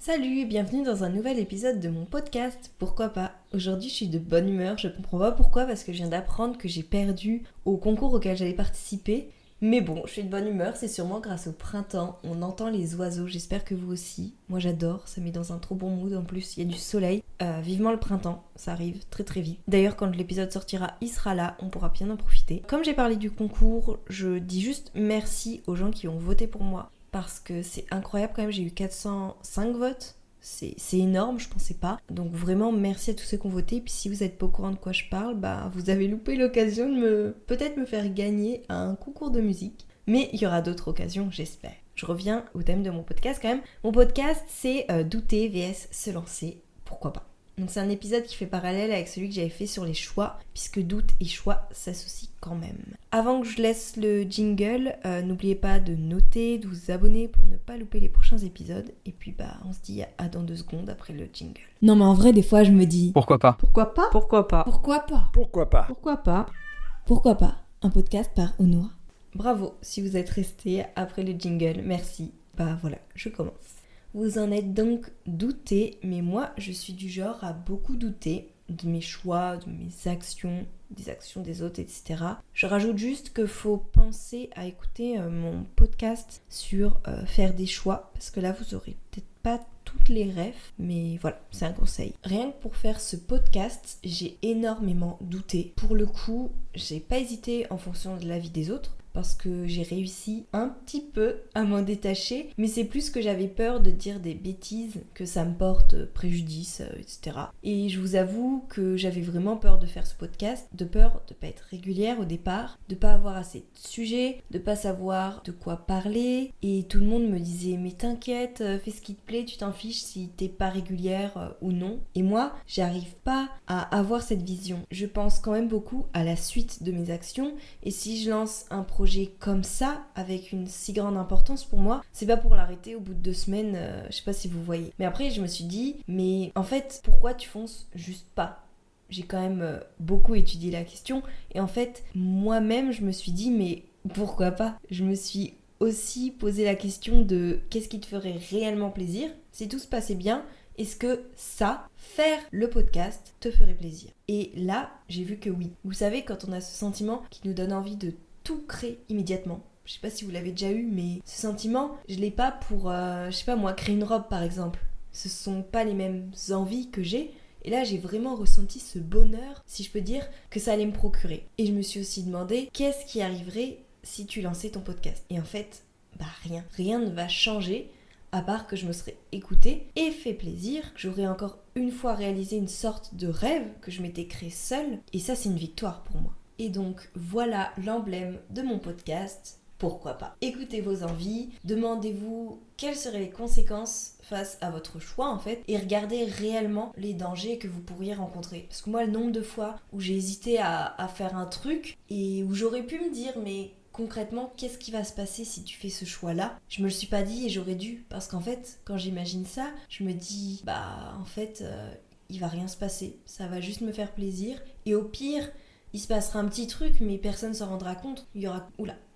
Salut et bienvenue dans un nouvel épisode de mon podcast Pourquoi pas. Aujourd'hui je suis de bonne humeur, je comprends pas pourquoi parce que je viens d'apprendre que j'ai perdu au concours auquel j'allais participer. Mais bon, je suis de bonne humeur, c'est sûrement grâce au printemps, on entend les oiseaux, j'espère que vous aussi. Moi j'adore, ça met dans un trop bon mood, en plus il y a du soleil. Vivement le printemps, ça arrive très très vite. D'ailleurs quand l'épisode sortira, il sera là, on pourra bien en profiter. Comme j'ai parlé du concours, je dis juste merci aux gens qui ont voté pour moi. Parce que c'est incroyable quand même, j'ai eu 405 votes. C'est énorme, je pensais pas. Donc vraiment merci à tous ceux qui ont voté. Et puis si vous n'êtes pas au courant de quoi je parle, vous avez loupé l'occasion de peut-être me faire gagner un concours de musique. Mais il y aura d'autres occasions, j'espère. Je reviens au thème de mon podcast quand même. Mon podcast c'est douter vs se lancer. Pourquoi pas. Donc c'est un épisode qui fait parallèle avec celui que j'avais fait sur les choix, puisque doute et choix s'associent quand même. Avant que je laisse le jingle, n'oubliez pas de noter, de vous abonner pour ne pas louper les prochains épisodes. Et puis on se dit à dans 2 secondes après le jingle. Non mais en vrai des fois je me dis... Pourquoi pas ? Pourquoi pas ? Pourquoi pas ? Pourquoi pas ? Pourquoi pas ? Pourquoi pas ? Pourquoi pas ? Un podcast par Aunois. Bravo si vous êtes restés après le jingle, merci. Voilà, je commence. Vous en êtes donc douté, mais moi je suis du genre à beaucoup douter de mes choix, de mes actions, des actions des autres, etc. Je rajoute juste qu'il faut penser à écouter mon podcast sur faire des choix, parce que là vous aurez peut-être pas toutes les refs, mais voilà, c'est un conseil. Rien que pour faire ce podcast, j'ai énormément douté. Pour le coup, j'ai pas hésité en fonction de l'avis des autres, parce que j'ai réussi un petit peu à m'en détacher, mais c'est plus que j'avais peur de dire des bêtises, que ça me porte préjudice, etc. Et je vous avoue que j'avais vraiment peur de faire ce podcast, de peur de pas être régulière au départ, de pas avoir assez de sujets, de pas savoir de quoi parler, et tout le monde me disait mais t'inquiète, fais ce qui te plaît, tu t'en fiches si t'es pas régulière ou non. Et moi, j'arrive pas à avoir cette vision. Je pense quand même beaucoup à la suite de mes actions, et si je lance un projet comme ça, avec une si grande importance pour moi, c'est pas pour l'arrêter au bout de 2 semaines, je sais pas si vous voyez. Mais après je me suis dit, mais en fait pourquoi tu fonces juste pas ? J'ai quand même beaucoup étudié la question, et en fait moi-même je me suis dit mais pourquoi pas ? Je me suis aussi posé la question de qu'est-ce qui te ferait réellement plaisir ? Si tout se passait bien, est-ce que faire le podcast, te ferait plaisir ? Et là, j'ai vu que oui. Vous savez, quand on a ce sentiment qui nous donne envie de tout créer immédiatement. Je sais pas si vous l'avez déjà eu, mais ce sentiment, je l'ai pas pour, créer une robe par exemple. Ce sont pas les mêmes envies que j'ai. Et là, j'ai vraiment ressenti ce bonheur, si je peux dire, que ça allait me procurer. Et je me suis aussi demandé, qu'est-ce qui arriverait si tu lançais ton podcast ? Et en fait, rien. Rien ne va changer, à part que je me serais écoutée et fait plaisir, que j'aurais encore une fois réalisé une sorte de rêve que je m'étais créé seule. Et ça, c'est une victoire pour moi. Et donc voilà l'emblème de mon podcast, pourquoi pas. Écoutez vos envies, demandez-vous quelles seraient les conséquences face à votre choix en fait, et regardez réellement les dangers que vous pourriez rencontrer. Parce que moi, le nombre de fois où j'ai hésité à faire un truc, et où j'aurais pu me dire mais concrètement, qu'est-ce qui va se passer si tu fais ce choix-là ? Je me le suis pas dit et j'aurais dû, parce qu'en fait, quand j'imagine ça, je me dis il va rien se passer, ça va juste me faire plaisir, et au pire, il se passera un petit truc, mais personne ne s'en rendra compte.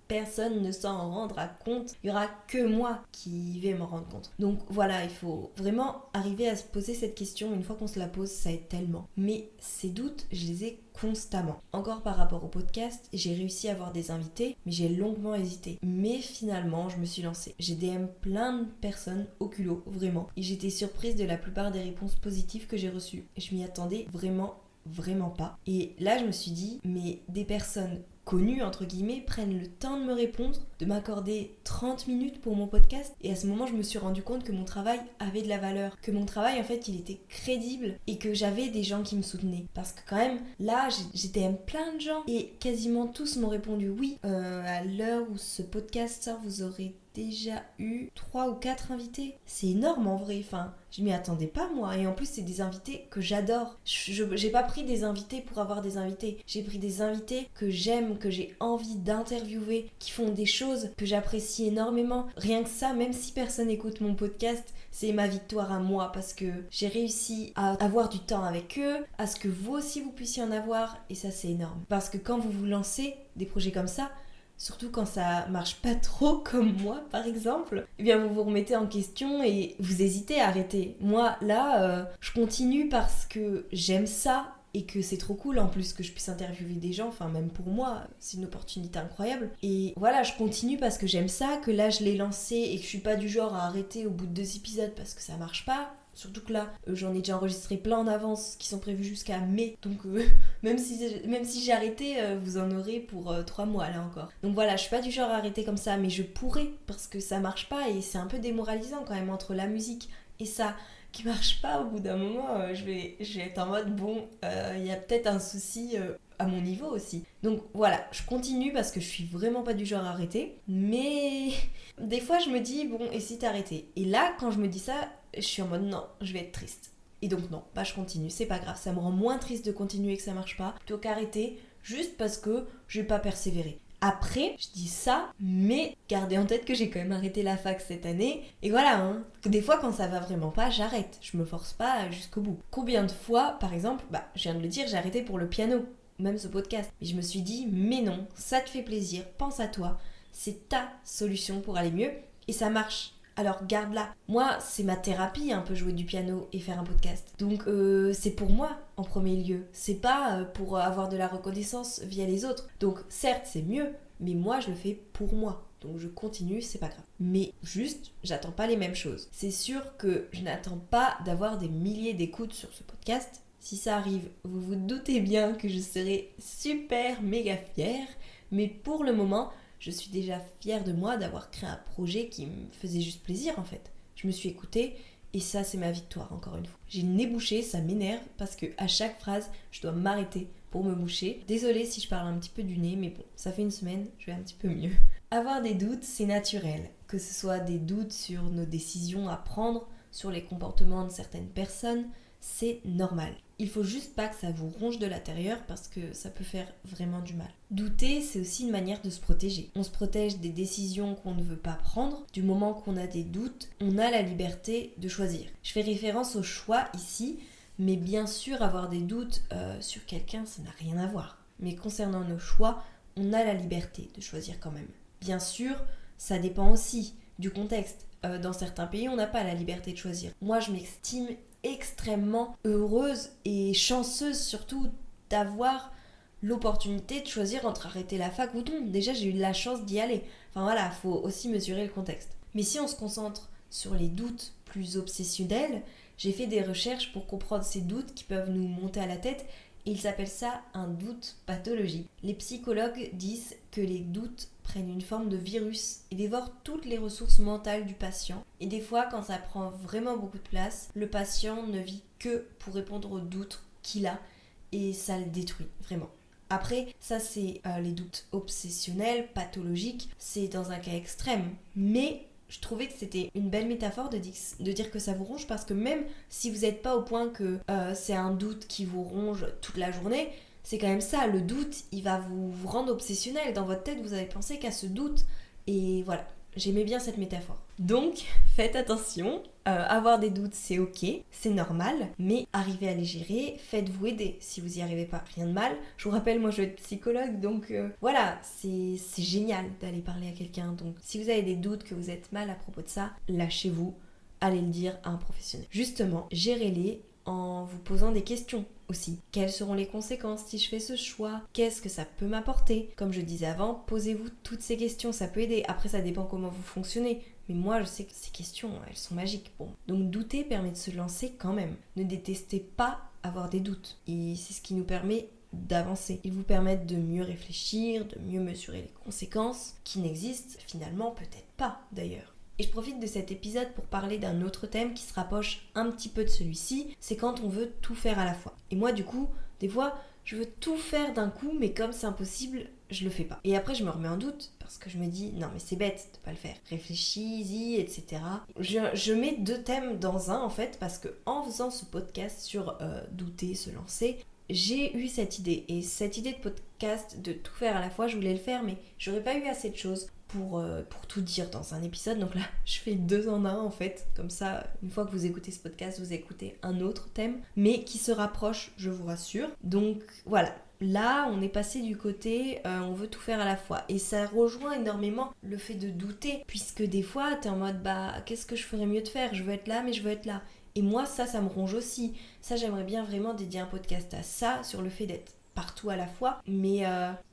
Personne ne s'en rendra compte. Il y aura que moi qui vais m'en rendre compte. Donc voilà, il faut vraiment arriver à se poser cette question. Une fois qu'on se la pose, ça aide tellement. Mais ces doutes, je les ai constamment. Encore par rapport au podcast, j'ai réussi à avoir des invités, mais j'ai longuement hésité. Mais finalement, je me suis lancée. J'ai DM plein de personnes au culot, vraiment. Et j'étais surprise de la plupart des réponses positives que j'ai reçues. Et je m'y attendais vraiment pas. Et là je me suis dit, mais des personnes connues entre guillemets prennent le temps de me répondre, de m'accorder 30 minutes pour mon podcast, et à ce moment je me suis rendu compte que mon travail avait de la valeur, que mon travail en fait il était crédible, et que j'avais des gens qui me soutenaient. Parce que quand même là j'étais plein de gens, et quasiment tous m'ont répondu oui. À l'heure où ce podcast sort, vous aurez déjà eu 3 ou 4 invités. C'est énorme en vrai, je m'y attendais pas moi, et en plus c'est des invités que j'adore. J'ai pas pris des invités pour avoir des invités, j'ai pris des invités que j'aime, que j'ai envie d'interviewer, qui font des choses que j'apprécie énormément. Rien que ça, même si personne écoute mon podcast, c'est ma victoire à moi, parce que j'ai réussi à avoir du temps avec eux, à ce que vous aussi vous puissiez en avoir, et ça c'est énorme. Parce que quand vous vous lancez des projets comme ça, surtout quand ça marche pas trop comme moi par exemple, eh bien vous vous remettez en question et vous hésitez à arrêter. Moi là, je continue parce que j'aime ça et que c'est trop cool en plus que je puisse interviewer des gens, enfin même pour moi, c'est une opportunité incroyable. Et voilà, je continue parce que j'aime ça, que là je l'ai lancé et que je suis pas du genre à arrêter au bout de 2 épisodes parce que ça marche pas. Surtout que là, j'en ai déjà enregistré plein en avance qui sont prévus jusqu'à mai. Donc même si j'ai arrêté, vous en aurez pour 3 mois là encore. Donc voilà, je suis pas du genre à arrêter comme ça, mais je pourrais parce que ça marche pas et c'est un peu démoralisant quand même entre la musique et ça qui marche pas. Au bout d'un moment, je vais être en mode bon, il y a peut-être un souci à mon niveau aussi. Donc voilà, je continue parce que je suis vraiment pas du genre à arrêter. Mais des fois je me dis bon, et si t'arrêtais? Et là, quand je me dis ça, je suis en mode non, je vais être triste. Et donc non, bah je continue, c'est pas grave, ça me rend moins triste de continuer que ça marche pas, plutôt qu'arrêter juste parce que je vais pas persévérer. Après, je dis ça, mais gardez en tête que j'ai quand même arrêté la fac cette année. Et voilà, hein, que des fois quand ça va vraiment pas, j'arrête. Je me force pas jusqu'au bout. Combien de fois, par exemple, je viens de le dire, j'ai arrêté pour le piano, même ce podcast. Et je me suis dit, mais non, ça te fait plaisir, pense à toi. C'est ta solution pour aller mieux et ça marche. Alors garde-la. Moi, c'est ma thérapie un peu jouer du piano et faire un podcast. Donc c'est pour moi en premier lieu. C'est pas pour avoir de la reconnaissance via les autres. Donc certes, c'est mieux, mais moi je le fais pour moi. Donc je continue, c'est pas grave. Mais juste, j'attends pas les mêmes choses. C'est sûr que je n'attends pas d'avoir des milliers d'écoutes sur ce podcast. Si ça arrive, vous vous doutez bien que je serai super méga fière. Mais pour le moment, je suis déjà fière de moi d'avoir créé un projet qui me faisait juste plaisir en fait. Je me suis écoutée et ça c'est ma victoire encore une fois. J'ai le nez bouché, ça m'énerve parce que à chaque phrase je dois m'arrêter pour me boucher. Désolée si je parle un petit peu du nez, mais bon, ça fait une semaine, je vais un petit peu mieux. Avoir des doutes, c'est naturel. Que ce soit des doutes sur nos décisions à prendre, sur les comportements de certaines personnes, c'est normal. Il faut juste pas que ça vous ronge de l'intérieur parce que ça peut faire vraiment du mal. Douter, c'est aussi une manière de se protéger. On se protège des décisions qu'on ne veut pas prendre. Du moment qu'on a des doutes, on a la liberté de choisir. Je fais référence au choix ici, mais bien sûr, avoir des doutes sur quelqu'un, ça n'a rien à voir. Mais concernant nos choix, on a la liberté de choisir quand même. Bien sûr, ça dépend aussi du contexte. Dans certains pays, on n'a pas la liberté de choisir. Moi, je m'estime extrêmement heureuse et chanceuse surtout d'avoir l'opportunité de choisir entre arrêter la fac ou non. Déjà, j'ai eu la chance d'y aller. Enfin voilà, faut aussi mesurer le contexte. Mais si on se concentre sur les doutes plus obsessionnels, j'ai fait des recherches pour comprendre ces doutes qui peuvent nous monter à la tête et ils appellent ça un doute pathologique. Les psychologues disent que les doutes prennent une forme de virus et dévorent toutes les ressources mentales du patient. Et des fois, quand ça prend vraiment beaucoup de place, le patient ne vit que pour répondre aux doutes qu'il a et ça le détruit, vraiment. Après, ça c'est les doutes obsessionnels, pathologiques, c'est dans un cas extrême. Mais je trouvais que c'était une belle métaphore de dire que ça vous ronge parce que même si vous n'êtes pas au point que c'est un doute qui vous ronge toute la journée, c'est quand même ça, le doute, il va vous rendre obsessionnel. Dans votre tête, vous avez pensé qu'à ce doute. Et voilà, j'aimais bien cette métaphore. Donc, faites attention. Avoir des doutes, c'est ok, c'est normal. Mais arrivez à les gérer, faites-vous aider. Si vous n'y arrivez pas, rien de mal. Je vous rappelle, moi je vais être psychologue, donc voilà, c'est génial d'aller parler à quelqu'un. Donc, si vous avez des doutes, que vous êtes mal à propos de ça, lâchez-vous. Allez le dire à un professionnel. Justement, gérez-les en vous posant des questions aussi. Quelles seront les conséquences si je fais ce choix? Qu'est-ce que ça peut m'apporter? Comme je disais avant, posez-vous toutes ces questions, ça peut aider. Après, ça dépend comment vous fonctionnez. Mais moi, je sais que ces questions, elles sont magiques. Bon. Donc, douter permet de se lancer quand même. Ne détestez pas avoir des doutes. Et c'est ce qui nous permet d'avancer. Ils vous permettent de mieux réfléchir, de mieux mesurer les conséquences, qui n'existent finalement peut-être pas d'ailleurs. Et je profite de cet épisode pour parler d'un autre thème qui se rapproche un petit peu de celui-ci, c'est quand on veut tout faire à la fois. Et moi du coup, des fois, je veux tout faire d'un coup, mais comme c'est impossible, je le fais pas. Et après je me remets en doute, parce que je me dis, non mais c'est bête de pas le faire. Réfléchis-y, etc. Je mets 2 thèmes dans un en fait, parce que en faisant ce podcast sur douter, se lancer, j'ai eu cette idée. Et cette idée de podcast, de tout faire à la fois, je voulais le faire, mais j'aurais pas eu assez de choses pour tout dire dans un épisode. Donc là, je fais 2 en 1 en fait. Comme ça, une fois que vous écoutez ce podcast, vous écoutez un autre thème, mais qui se rapproche, je vous rassure. Donc voilà. Là, on est passé du côté on veut tout faire à la fois. Et ça rejoint énormément le fait de douter, puisque des fois, t'es en mode qu'est-ce que je ferais mieux de faire ? Je veux être là, mais je veux être là. Et moi, ça me ronge aussi. Ça, j'aimerais bien vraiment dédier un podcast à ça, sur le fait d'être partout à la fois. Mais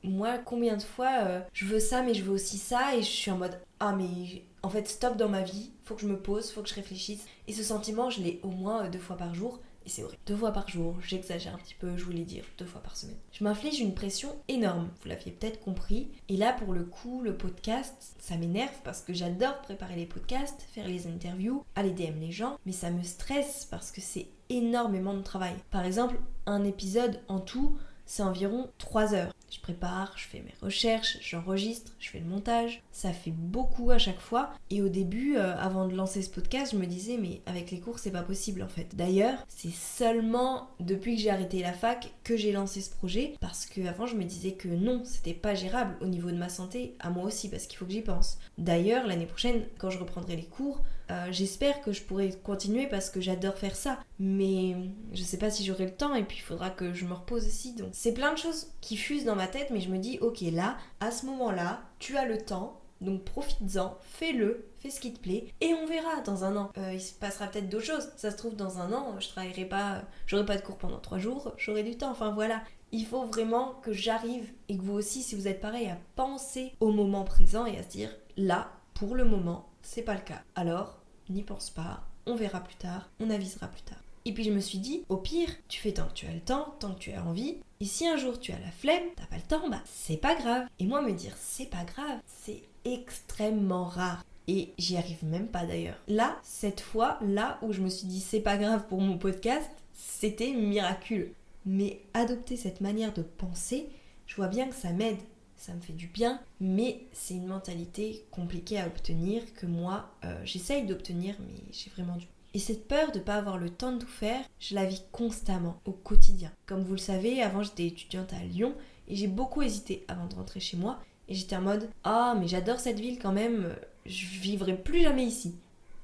moi, combien de fois je veux ça, mais je veux aussi ça, et je suis en mode mais en fait, stop dans ma vie, faut que je me pose, faut que je réfléchisse. Et ce sentiment, je l'ai au moins 2 fois par jour. Et c'est horrible. 2 fois par jour, j'exagère un petit peu, je voulais dire 2 fois par semaine. Je m'inflige une pression énorme, vous l'aviez peut-être compris. Et là, pour le coup, le podcast, ça m'énerve parce que j'adore préparer les podcasts, faire les interviews, aller DM les gens, mais ça me stresse parce que c'est énormément de travail. Par exemple, un épisode en tout, c'est environ 3 heures. Je prépare, je fais mes recherches, j'enregistre, je fais le montage. Ça fait beaucoup à chaque fois. Et au début, avant de lancer ce podcast, je me disais mais avec les cours, c'est pas possible en fait. D'ailleurs, c'est seulement depuis que j'ai arrêté la fac que j'ai lancé ce projet. Parce qu'avant, je me disais que non, c'était pas gérable au niveau de ma santé, à moi aussi, parce qu'il faut que j'y pense. D'ailleurs, l'année prochaine, quand je reprendrai les cours, j'espère que je pourrai continuer parce que j'adore faire ça. Mais je sais pas si j'aurai le temps et puis il faudra que je me repose aussi. Donc c'est plein de choses qui fusent dans ma tête, mais je me dis ok, là, à ce moment-là, tu as le temps, donc profites-en, fais-le, fais ce qui te plaît, et on verra dans 1 an. Il se passera peut-être d'autres choses. Ça se trouve, dans 1 an, je travaillerai pas, j'aurai pas de cours pendant 3 jours, j'aurai du temps, enfin voilà. Il faut vraiment que j'arrive, et que vous aussi, si vous êtes pareil, à penser au moment présent et à se dire là, pour le moment, c'est pas le cas. Alors, n'y pense pas, on verra plus tard, on avisera plus tard. Et puis je me suis dit, au pire, tu fais tant que tu as le temps, tant que tu as envie. Et si un jour tu as la flemme, t'as pas le temps, c'est pas grave. Et moi me dire c'est pas grave, c'est extrêmement rare. Et j'y arrive même pas d'ailleurs. Là, cette fois, là où je me suis dit c'est pas grave pour mon podcast, c'était miraculeux. Mais adopter cette manière de penser, je vois bien que ça m'aide. Ça me fait du bien, mais c'est une mentalité compliquée à obtenir que moi, j'essaye d'obtenir, mais j'ai vraiment du mal. Et cette peur de ne pas avoir le temps de tout faire, je la vis constamment, au quotidien. Comme vous le savez, avant j'étais étudiante à Lyon et j'ai beaucoup hésité avant de rentrer chez moi. Et j'étais en mode « Ah, mais j'adore cette ville quand même, je vivrai plus jamais ici. »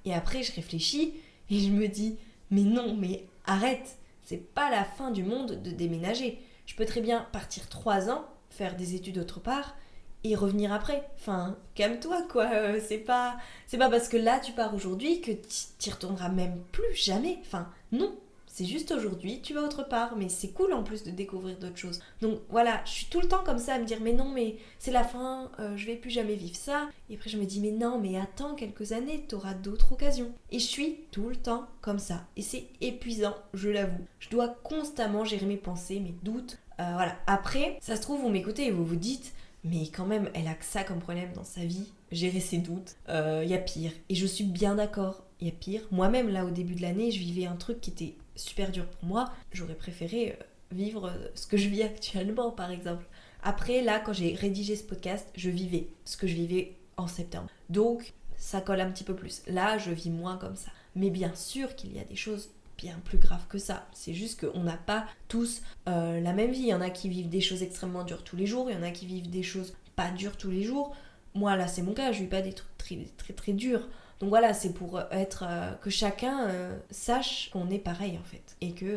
Et après je réfléchis et je me dis « Mais non, mais arrête, c'est pas la fin du monde de déménager. Je peux très bien partir 3 ans, faire des études autre part et revenir après. Enfin, calme-toi quoi, c'est pas parce que là tu pars aujourd'hui que t'y retourneras même plus jamais. Enfin, non, c'est juste aujourd'hui, tu vas autre part, mais c'est cool en plus de découvrir d'autres choses. Donc voilà, je suis tout le temps comme ça à me dire mais non, mais c'est la fin, je vais plus jamais vivre ça. Et après je me dis mais non, mais attends quelques années, t'auras d'autres occasions. Et je suis tout le temps comme ça. Et c'est épuisant, je l'avoue. Je dois constamment gérer mes pensées, mes doutes. Voilà. Après, ça se trouve, vous m'écoutez et vous vous dites mais quand même, elle a que ça comme problème dans sa vie, gérer ses doutes, y a pire. Et je suis bien d'accord, y a pire. Moi-même, là, au début de l'année, je vivais un truc qui était super dur pour moi. J'aurais préféré vivre ce que je vis actuellement, par exemple. Après, là, quand j'ai rédigé ce podcast, je vivais ce que je vivais en septembre. Donc, ça colle un petit peu plus. Là, je vis moins comme ça. Mais bien sûr qu'il y a des choses bien plus grave que ça. C'est juste qu'on n'a pas tous la même vie. Il y en a qui vivent des choses extrêmement dures tous les jours, il y en a qui vivent des choses pas dures tous les jours. Moi là c'est mon cas, je vis pas des trucs très très très durs. Donc voilà, c'est pour être que chacun sache qu'on est pareil en fait. Et que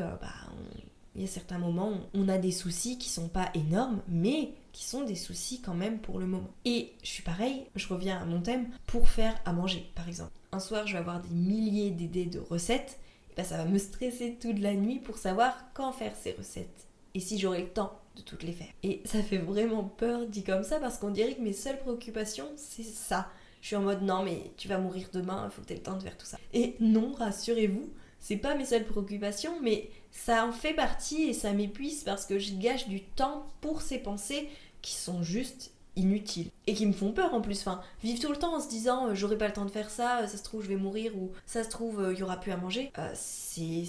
il y a certains moments où on a des soucis qui sont pas énormes, mais qui sont des soucis quand même pour le moment. Et je suis pareil, je reviens à mon thème, pour faire à manger par exemple. Un soir je vais avoir des milliers d'idées de recettes. Ça va me stresser toute la nuit pour savoir quand faire ces recettes et si j'aurai le temps de toutes les faire. Et ça fait vraiment peur dit comme ça parce qu'on dirait que mes seules préoccupations c'est ça. Je suis en mode non mais tu vas mourir demain, il faut que tu aies le temps de faire tout ça. Et non, rassurez-vous, c'est pas mes seules préoccupations mais ça en fait partie et ça m'épuise parce que je gâche du temps pour ces pensées qui sont juste inutiles et qui me font peur en plus. Enfin, vivre tout le temps en se disant j'aurai pas le temps de faire ça, ça se trouve je vais mourir ou ça se trouve il y aura plus à manger, c'est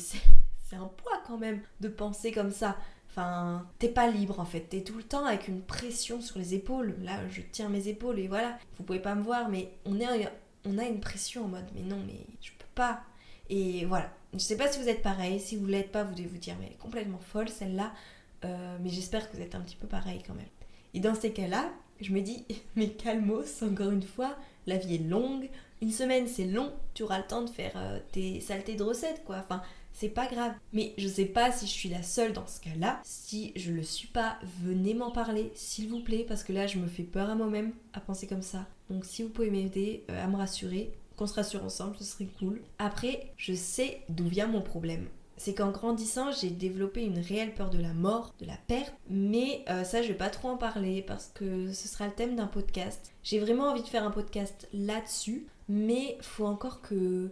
un poids quand même de penser comme ça. Enfin, t'es pas libre en fait, t'es tout le temps avec une pression sur les épaules. Là je tiens mes épaules et voilà, vous pouvez pas me voir mais on a une pression en mode mais non mais je peux pas. Et voilà, je sais pas si vous êtes pareil, si vous l'êtes pas vous devez vous dire mais elle est complètement folle celle-là, mais j'espère que vous êtes un petit peu pareil quand même. Et dans ces cas-là, je me dis, mais calmos, encore une fois, la vie est longue, une semaine c'est long, tu auras le temps de faire tes saletés de recettes quoi, enfin c'est pas grave. Mais je sais pas si je suis la seule dans ce cas-là, si je le suis pas, venez m'en parler s'il vous plaît, parce que là je me fais peur à moi-même à penser comme ça. Donc si vous pouvez m'aider à me rassurer, qu'on se rassure ensemble, ce serait cool. Après, je sais d'où vient mon problème. C'est qu'en grandissant, j'ai développé une réelle peur de la mort, de la perte, mais ça je vais pas trop en parler parce que ce sera le thème d'un podcast. J'ai vraiment envie de faire un podcast là-dessus, mais faut encore que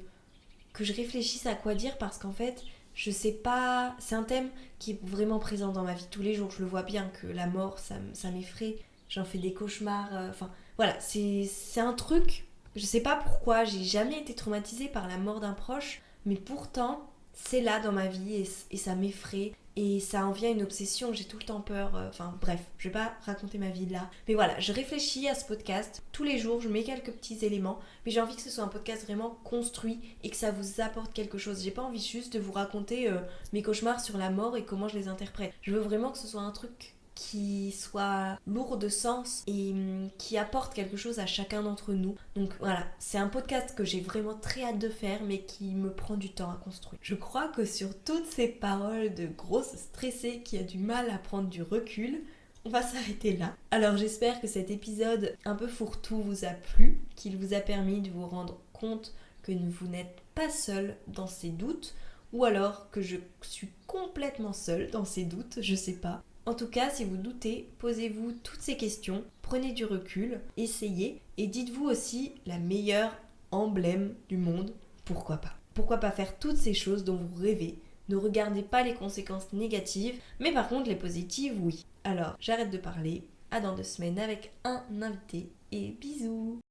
je réfléchisse à quoi dire parce qu'en fait, je sais pas, c'est un thème qui est vraiment présent dans ma vie tous les jours. Je le vois bien que la mort, ça m'effraie, j'en fais des cauchemars, enfin voilà, c'est un truc, je sais pas pourquoi, j'ai jamais été traumatisée par la mort d'un proche, mais pourtant c'est là dans ma vie et ça m'effraie et ça en vient une obsession, j'ai tout le temps peur, enfin bref, je vais pas raconter ma vie là, mais voilà, je réfléchis à ce podcast, tous les jours je mets quelques petits éléments, mais j'ai envie que ce soit un podcast vraiment construit et que ça vous apporte quelque chose, j'ai pas envie juste de vous raconter mes cauchemars sur la mort et comment je les interprète, je veux vraiment que ce soit un truc qui soit lourd de sens et qui apporte quelque chose à chacun d'entre nous. Donc voilà, c'est un podcast que j'ai vraiment très hâte de faire mais qui me prend du temps à construire. Je crois que sur toutes ces paroles de grosse stressée qui a du mal à prendre du recul, on va s'arrêter là. Alors j'espère que cet épisode un peu fourre-tout vous a plu, qu'il vous a permis de vous rendre compte que vous n'êtes pas seul dans ces doutes, ou alors que je suis complètement seule dans ces doutes, je sais pas. En tout cas, si vous doutez, posez-vous toutes ces questions, prenez du recul, essayez et dites-vous aussi la meilleure emblème du monde, pourquoi pas. Pourquoi pas faire toutes ces choses dont vous rêvez? Ne regardez pas les conséquences négatives, mais par contre les positives, oui. Alors, j'arrête de parler, à dans 2 semaines avec un invité et bisous!